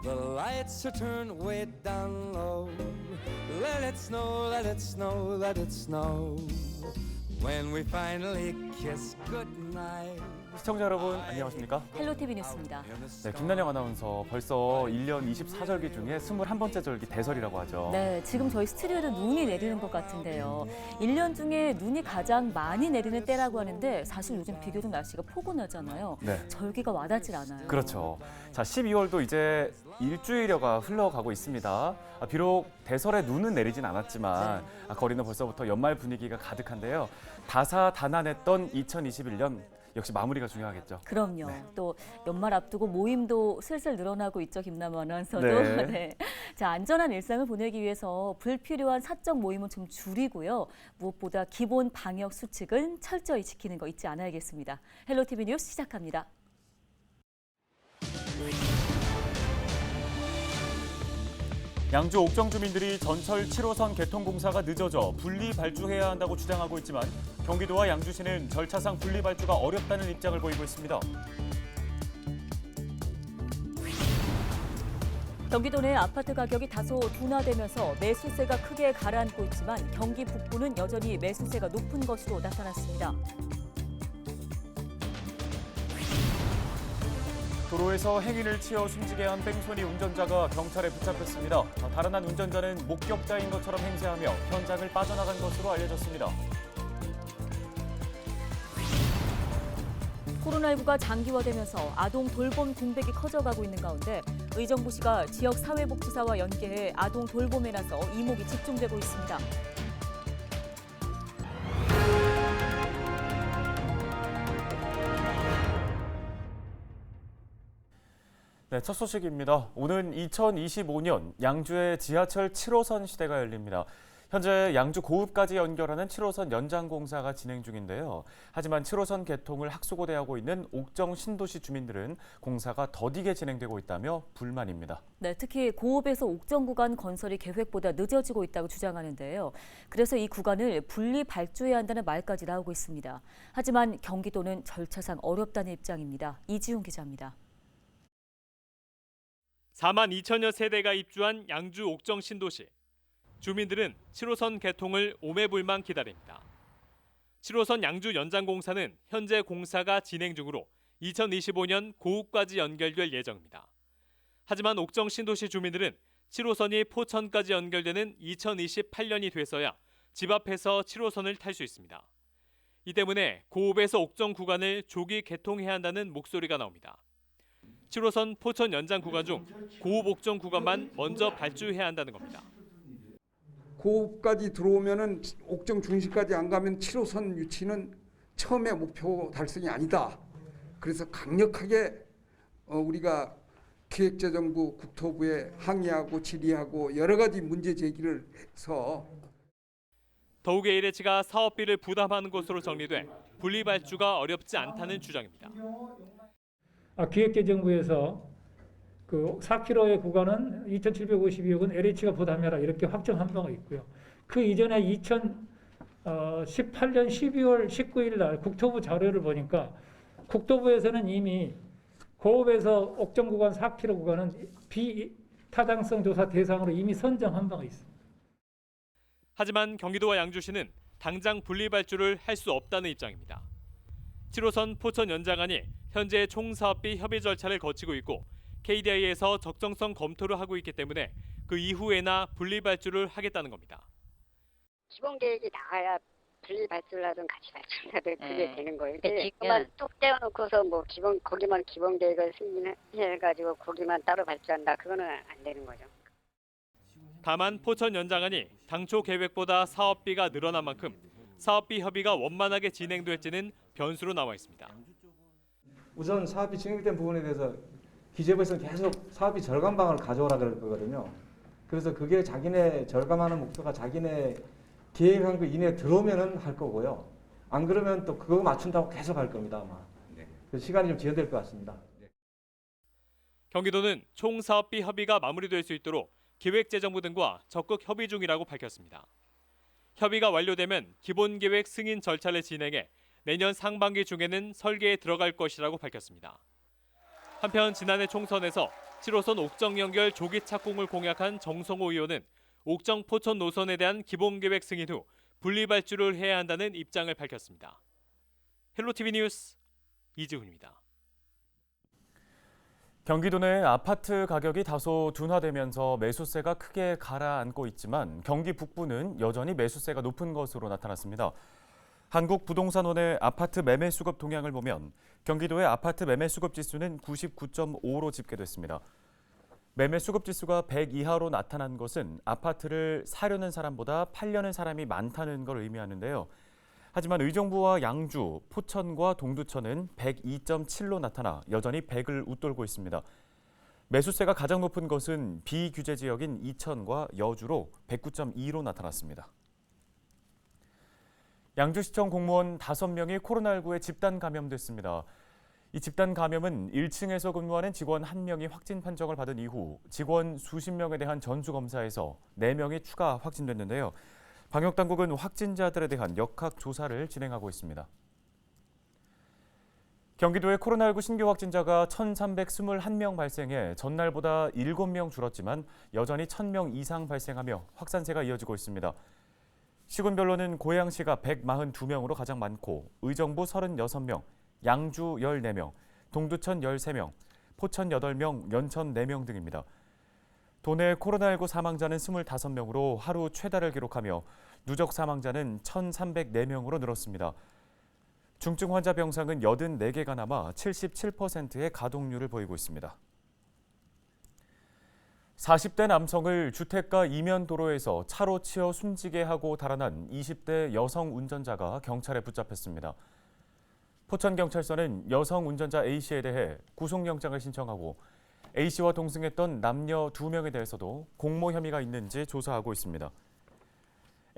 The lights are turned way down low. Let it snow, let it snow, let it snow. When we finally kiss goodnight. 시청자 여러분 안녕하십니까? 헬로티비 뉴스입니다. 네, 김난영 아나운서 벌써 1년 24절기 중에 21번째 절기 대설이라고 하죠. 네, 지금 저희 스튜디오에도 눈이 내리는 것 같은데요. 1년 중에 눈이 가장 많이 내리는 때라고 하는데 사실 요즘 비교적 날씨가 포근하잖아요. 네. 절기가 와닿질 않아요. 그렇죠. 자, 12월도 이제 일주일여가 흘러가고 있습니다. 비록 대설에 눈은 내리진 않았지만 거리는 벌써부터 연말 분위기가 가득한데요. 다사다난했던 2021년 역시 마무리가 중요하겠죠. 그럼요. 네. 또 연말 앞두고 모임도 슬슬 늘어나고 있죠, 김남우 아나운서도. 네. 네. 자, 안전한 일상을 보내기 위해서 불필요한 사적 모임은 좀 줄이고요. 무엇보다 기본 방역 수칙은 철저히 지키는 거 잊지 않아야겠습니다. 헬로티비 뉴스 시작합니다. 양주 옥정 주민들이 전철 7호선 개통 공사가 늦어져 분리 발주해야 한다고 주장하고 있지만 경기도와 양주시는 절차상 분리 발주가 어렵다는 입장을 보이고 있습니다. 경기도 내 아파트 가격이 다소 둔화되면서 매수세가 크게 가라앉고 있지만 경기 북부는 여전히 매수세가 높은 것으로 나타났습니다. 도로에서 행인을 치어 숨지게 한 뺑소니 운전자가 경찰에 붙잡혔습니다. 다른 한 운전자는 목격자인 것처럼 행세하며 현장을 빠져나간 것으로 알려졌습니다. 코로나19가 장기화되면서 아동 돌봄 공백이 커져가고 있는 가운데 의정부시가 지역 사회복지사와 연계해 아동 돌봄에 나서 이목이 집중되고 있습니다. 네, 첫 소식입니다. 오는 2025년 양주의 지하철 7호선 시대가 열립니다. 현재 양주 고읍까지 연결하는 7호선 연장 공사가 진행 중인데요. 하지만 7호선 개통을 학수고대하고 있는 옥정 신도시 주민들은 공사가 더디게 진행되고 있다며 불만입니다. 네, 특히 고읍에서 옥정 구간 건설이 계획보다 늦어지고 있다고 주장하는데요. 그래서 이 구간을 분리 발주해야 한다는 말까지 나오고 있습니다. 하지만 경기도는 절차상 어렵다는 입장입니다. 이지훈 기자입니다. 4만 2천여 세대가 입주한 양주 옥정 신도시. 주민들은 7호선 개통을 오매불망 기다립니다. 7호선 양주 연장 공사는 현재 공사가 진행 중으로 2025년 고읍까지 연결될 예정입니다. 하지만 옥정 신도시 주민들은 7호선이 포천까지 연결되는 2028년이 돼서야 집 앞에서 7호선을 탈 수 있습니다. 이 때문에 고읍에서 옥정 구간을 조기 개통해야 한다는 목소리가 나옵니다. 7호선 포천 연장 구간 중 고읍 옥정 구간만 먼저 발주해야 한다는 겁니다. 고읍까지 들어오면은 옥정 중심까지 안 가면 7호선 유치는 처음에 목표 달성이 아니다. 그래서 강력하게 우리가 기획재정부, 국토부에 항의하고 질의하고 여러 가지 문제 제기를 해서 더욱 LH가 사업비를 부담하는 것으로 정리돼 분리 발주가 어렵지 않다는 주장입니다. 기획재정부에서 그 4km의 구간은 2,752억은 LH가 부담해라 이렇게 확정한 바가 있고요. 그 이전에 2018년 12월 19일 날 국토부 자료를 보니까 국토부에서는 이미 고읍에서 옥정 구간 4km 구간은 비타당성 조사 대상으로 이미 선정한 바가 있습니다. 하지만 경기도와 양주시는 당장 분리 발주를 할 수 없다는 입장입니다. 7호선 포천 연장안이 현재 총사업비 협의 절차를 거치고 있고 KDI에서 적정성 검토를 하고 있기 때문에 그 이후에나 분리 발주를 하겠다는 겁니다. 기본 계획이 나와야 분리 발주를 하든 같이 발주를 하든 그게 되는 거예요. 그만 뚝 떼어놓고서 뭐 거기만 기본 계획을 승인해가지고 거기만 따로 발주한다. 그거는 안 되는 거죠. 다만 포천 연장안이 당초 계획보다 사업비가 늘어난 만큼 사업비 협의가 원만하게 진행될지는 변수로 나와 있습니다. 우선 사업비 증액된 부분에 대해서 기재부에서는 계속 사업비 절감 방안을 가져오라 그럴 거거든요. 그래서 그게 자기네 절감하는 목표가 자기네 계획한 거 이내에 들어오면은 할 거고요. 안 그러면 또 그거 맞춘다고 계속 할 겁니다, 아마. 그래서 시간이 좀 지연될 것 같습니다. 경기도는 총 사업비 협의가 마무리될 수 있도록 기획재정부 등과 적극 협의 중이라고 밝혔습니다. 협의가 완료되면 기본계획 승인 절차를 진행해 내년 상반기 중에는 설계에 들어갈 것이라고 밝혔습니다. 한편 지난해 총선에서 7호선 옥정 연결 조기 착공을 공약한 정성호 의원은 옥정 포천 노선에 대한 기본계획 승인 후 분리발주를 해야 한다는 입장을 밝혔습니다. 헬로티비 뉴스 이지훈입니다. 경기도 내 아파트 가격이 다소 둔화되면서 매수세가 크게 가라앉고 있지만 경기 북부는 여전히 매수세가 높은 것으로 나타났습니다. 한국부동산원의 아파트 매매 수급 동향을 보면 경기도의 아파트 매매 수급 지수는 99.5로 집계됐습니다. 매매 수급 지수가 100 이하로 나타난 것은 아파트를 사려는 사람보다 팔려는 사람이 많다는 걸 의미하는데요. 하지만 의정부와 양주, 포천과 동두천은 102.7로 나타나 여전히 100을 웃돌고 있습니다. 매수세가 가장 높은 것은 비규제 지역인 이천과 여주로 109.2로 나타났습니다. 양주시청 공무원 5명이 코로나19에 집단 감염됐습니다. 이 집단 감염은 1층에서 근무하는 직원 1명이 확진 판정을 받은 이후 직원 수십 명에 대한 전수검사에서 4명이 추가 확진됐는데요. 방역당국은 확진자들에 대한 역학 조사를 진행하고 있습니다. 경기도의 코로나19 신규 확진자가 1,321명 발생해 전날보다 7명 줄었지만 여전히 1,000명 이상 발생하며 확산세가 이어지고 있습니다. 시군별로는 고양시가 142명으로 가장 많고 의정부 36명, 양주 14명, 동두천 13명, 포천 8명, 연천 4명 등입니다. 도내 코로나19 사망자는 25명으로 하루 최다를 기록하며 누적 사망자는 1,304명으로 늘었습니다. 중증 환자 병상은 84개가 남아 77%의 가동률을 보이고 있습니다. 40대 남성을 주택가 이면 도로에서 차로 치어 숨지게 하고 달아난 20대 여성 운전자가 경찰에 붙잡혔습니다. 포천경찰서는 여성 운전자 A씨에 대해 구속영장을 신청하고 A씨와 동승했던 남녀 2명에 대해서도 공모 혐의가 있는지 조사하고 있습니다.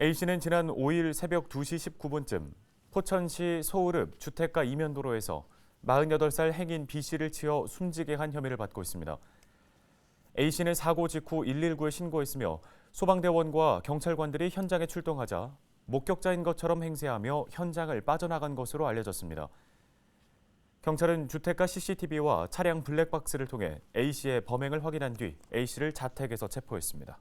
A씨는 지난 5일 새벽 2시 19분쯤 포천시 소우릅 주택가 이면도로에서 48살 행인 B씨를 치어 숨지게 한 혐의를 받고 있습니다. A씨는 사고 직후 119에 신고했으며 소방대원과 경찰관들이 현장에 출동하자 목격자인 것처럼 행세하며 현장을 빠져나간 것으로 알려졌습니다. 경찰은 주택가 CCTV와 차량 블랙박스를 통해 A씨의 범행을 확인한 뒤 A씨를 자택에서 체포했습니다.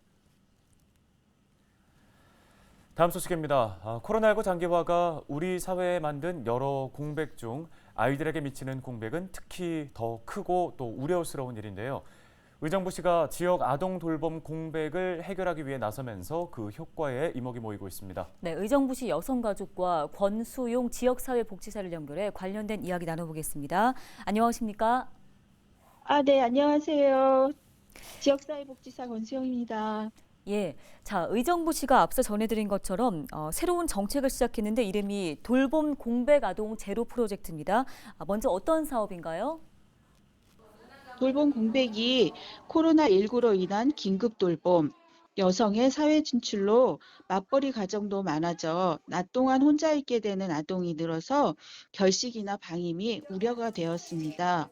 다음 소식입니다. 코로나19 장기화가 우리 사회에 만든 여러 공백 중 아이들에게 미치는 공백은 특히 더 크고 또 우려스러운 일인데요. 의정부시가 지역 아동 돌봄 공백을 해결하기 위해 나서면서 그 효과에 이목이 모이고 있습니다. 네, 의정부시 여성가족과 권수용 지역사회복지사를 연결해 관련된 이야기 나눠보겠습니다. 안녕하십니까? 네, 안녕하세요. 지역사회복지사 권수영입니다. 예, 자, 의정부시가 앞서 전해드린 것처럼 새로운 정책을 시작했는데 이름이 돌봄 공백 아동 제로 프로젝트입니다. 먼저 어떤 사업인가요? 돌봄 공백이 코로나19로 인한 긴급 돌봄, 여성의 사회 진출로 맞벌이 가정도 많아져 낮 동안 혼자 있게 되는 아동이 늘어서 결식이나 방임이 우려가 되었습니다.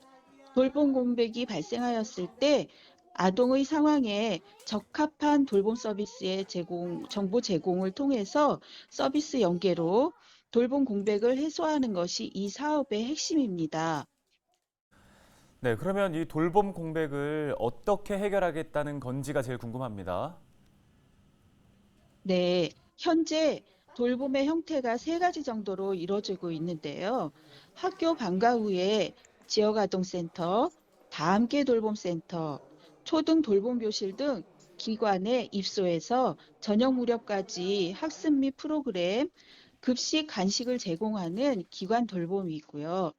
돌봄 공백이 발생하였을 때 아동의 상황에 적합한 돌봄 서비스의 정보 제공을 통해서 서비스 연계로 돌봄 공백을 해소하는 것이 이 사업의 핵심입니다. 네, 그러면 이 돌봄 공백을 어떻게 해결하겠다는 건지가 제일 궁금합니다. 네, 현재 돌봄의 형태가 3가지 정도로 이루어지고 있는데요. 학교 방과 후에 지역아동센터, 다함께 돌봄센터, 초등 돌봄교실 등 기관에 입소해서 저녁 무렵까지 학습 및 프로그램, 급식, 간식을 제공하는 기관 돌봄이 있고요.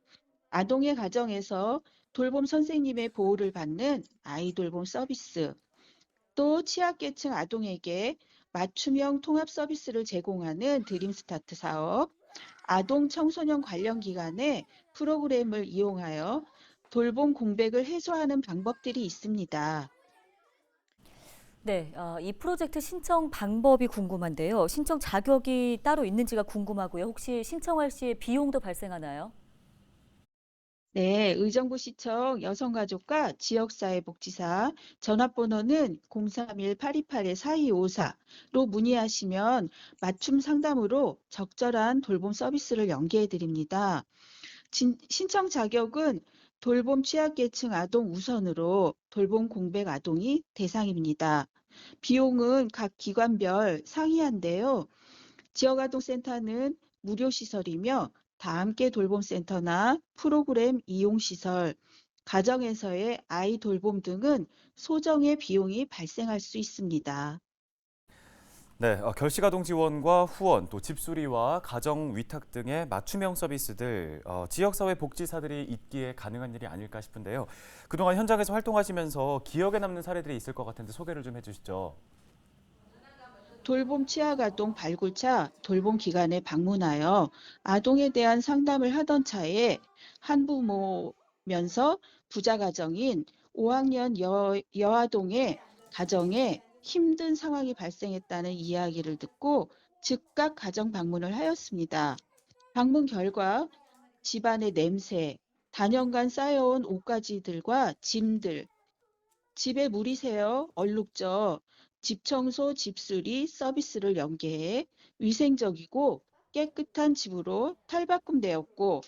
아동의 가정에서 돌봄 선생님의 보호를 받는 아이돌봄 서비스, 또 취약계층 아동에게 맞춤형 통합 서비스를 제공하는 드림스타트 사업, 아동 청소년 관련 기관의 프로그램을 이용하여 돌봄 공백을 해소하는 방법들이 있습니다. 네, 이 프로젝트 신청 방법이 궁금한데요. 신청 자격이 따로 있는지가 궁금하고요. 혹시 신청할 시에 비용도 발생하나요? 네, 의정부시청 여성가족과 지역사회복지사 전화번호는 031-828-4254로 문의하시면 맞춤 상담으로 적절한 돌봄 서비스를 연계해 드립니다. 신청 자격은 돌봄 취약계층 아동 우선으로 돌봄 공백 아동이 대상입니다. 비용은 각 기관별 상이한데요. 지역아동센터는 무료 시설이며 다함께 돌봄센터나 프로그램 이용시설, 가정에서의 아이 돌봄 등은 소정의 비용이 발생할 수 있습니다. 네, 결식아동 지원과 후원, 또 집수리와 가정 위탁 등의 맞춤형 서비스들, 지역사회 복지사들이 있기에 가능한 일이 아닐까 싶은데요. 그동안 현장에서 활동하시면서 기억에 남는 사례들이 있을 것 같은데 소개를 좀 해주시죠. 돌봄 취약아동 발굴차 돌봄 기관에 방문하여 아동에 대한 상담을 하던 차에 한부모면서 부자 가정인 5학년 여아동의 가정에 힘든 상황이 발생했다는 이야기를 듣고 즉각 가정 방문을 하였습니다. 방문 결과 집안의 냄새, 단연간 쌓여온 옷가지들과 짐들, 집에 물이 새어 얼룩져 집 청소, 집수리 서비스를 연계해 위생적이고 깨끗한 집으로 탈바꿈되었고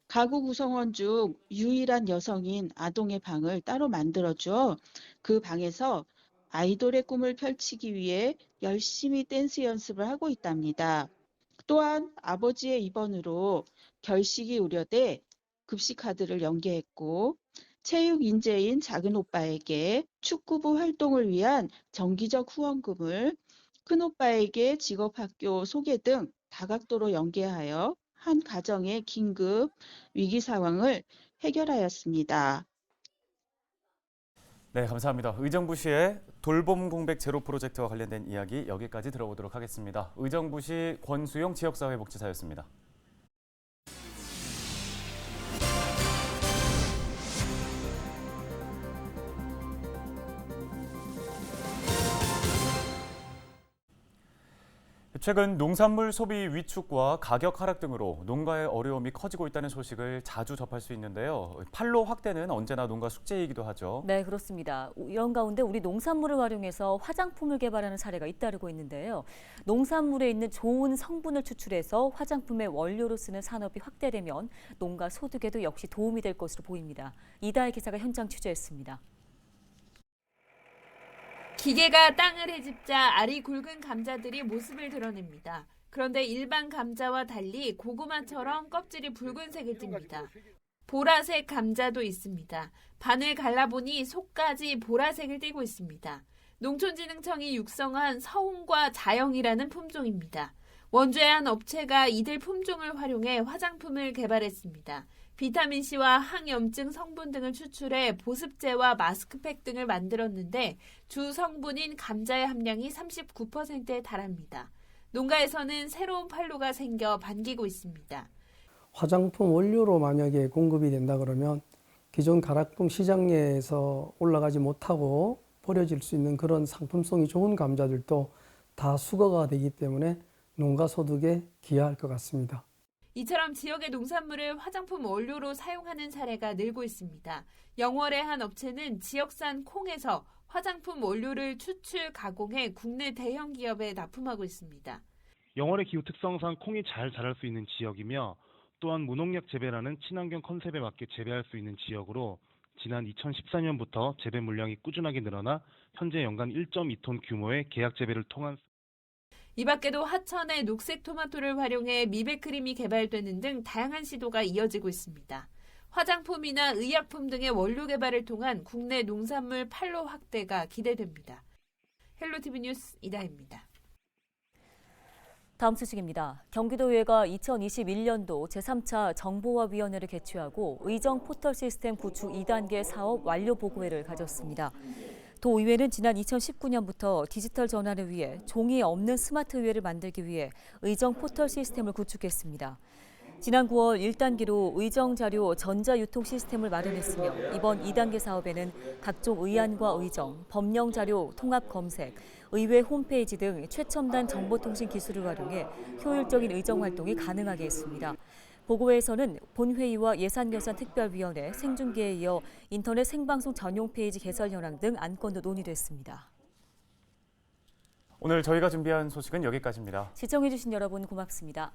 가구 구성원 중 유일한 여성인 아동의 방을 따로 만들어주어 그 방에서 아이돌의 꿈을 펼치기 위해 열심히 댄스 연습을 하고 있답니다. 또한 아버지의 입원으로 결식이 우려돼 급식 카드를 연계했고 체육 인재인 작은 오빠에게 축구부 활동을 위한 정기적 후원금을 큰 오빠에게 직업학교 소개 등 다각도로 연계하여 한 가정의 긴급 위기 상황을 해결하였습니다. 네, 감사합니다. 의정부시의 돌봄 공백 제로 프로젝트와 관련된 이야기 여기까지 들어보도록 하겠습니다. 의정부시 권수용 지역사회복지사였습니다. 최근 농산물 소비 위축과 가격 하락 등으로 농가의 어려움이 커지고 있다는 소식을 자주 접할 수 있는데요. 판로 확대는 언제나 농가 숙제이기도 하죠. 네, 그렇습니다. 이런 가운데 우리 농산물을 활용해서 화장품을 개발하는 사례가 잇따르고 있는데요. 농산물에 있는 좋은 성분을 추출해서 화장품의 원료로 쓰는 산업이 확대되면 농가 소득에도 역시 도움이 될 것으로 보입니다. 이다혜 기자가 현장 취재했습니다. 기계가 땅을 헤집자 알이 굵은 감자들이 모습을 드러냅니다. 그런데 일반 감자와 달리 고구마처럼 껍질이 붉은색을 띱니다. 보라색 감자도 있습니다. 반을 갈라보니 속까지 보라색을 띠고 있습니다. 농촌진흥청이 육성한 서훈과 자영이라는 품종입니다. 원주의 한 업체가 이들 품종을 활용해 화장품을 개발했습니다. 비타민C와 항염증 성분 등을 추출해 보습제와 마스크팩 등을 만들었는데 주 성분인 감자의 함량이 39%에 달합니다. 농가에서는 새로운 판로가 생겨 반기고 있습니다. 화장품 원료로 만약에 공급이 된다 그러면 기존 가락품 시장에서 올라가지 못하고 버려질 수 있는 그런 상품성이 좋은 감자들도 다 수거가 되기 때문에 농가 소득에 기여할 것 같습니다. 이처럼 지역의 농산물을 화장품 원료로 사용하는 사례가 늘고 있습니다. 영월의 한 업체는 지역산 콩에서 화장품 원료를 추출 가공해 국내 대형 기업에 납품하고 있습니다. 영월의 기후 특성상 콩이 잘 자랄 수 있는 지역이며 또한 무농약 재배라는 친환경 컨셉에 맞게 재배할 수 있는 지역으로 지난 2014년부터 재배 물량이 꾸준하게 늘어나 현재 연간 1.2톤 규모의 계약 재배를 통한 이 밖에도 하천의 녹색 토마토를 활용해 미백크림이 개발되는 등 다양한 시도가 이어지고 있습니다. 화장품이나 의약품 등의 원료 개발을 통한 국내 농산물 판로 확대가 기대됩니다. 헬로티비 뉴스 이다혜입니다. 다음 소식입니다. 경기도의회가 2021년도 제3차 정보화위원회를 개최하고 의정 포털 시스템 구축 2단계 사업 완료 보고회를 가졌습니다. 도의회는 지난 2019년부터 디지털 전환을 위해 종이 없는 스마트 의회를 만들기 위해 의정 포털 시스템을 구축했습니다. 지난 9월 1단계로 의정 자료 전자유통 시스템을 마련했으며 이번 2단계 사업에는 각종 의안과 의정, 법령 자료 통합 검색, 의회 홈페이지 등 최첨단 정보통신 기술을 활용해 효율적인 의정 활동이 가능하게 했습니다. 보고회에서는 본회의와 예산결산특별위원회, 생중계에 이어 인터넷 생방송 전용 페이지 개설 현황 등 안건도 논의됐습니다. 오늘 저희가 준비한 소식은 여기까지입니다. 시청해주신 여러분 고맙습니다.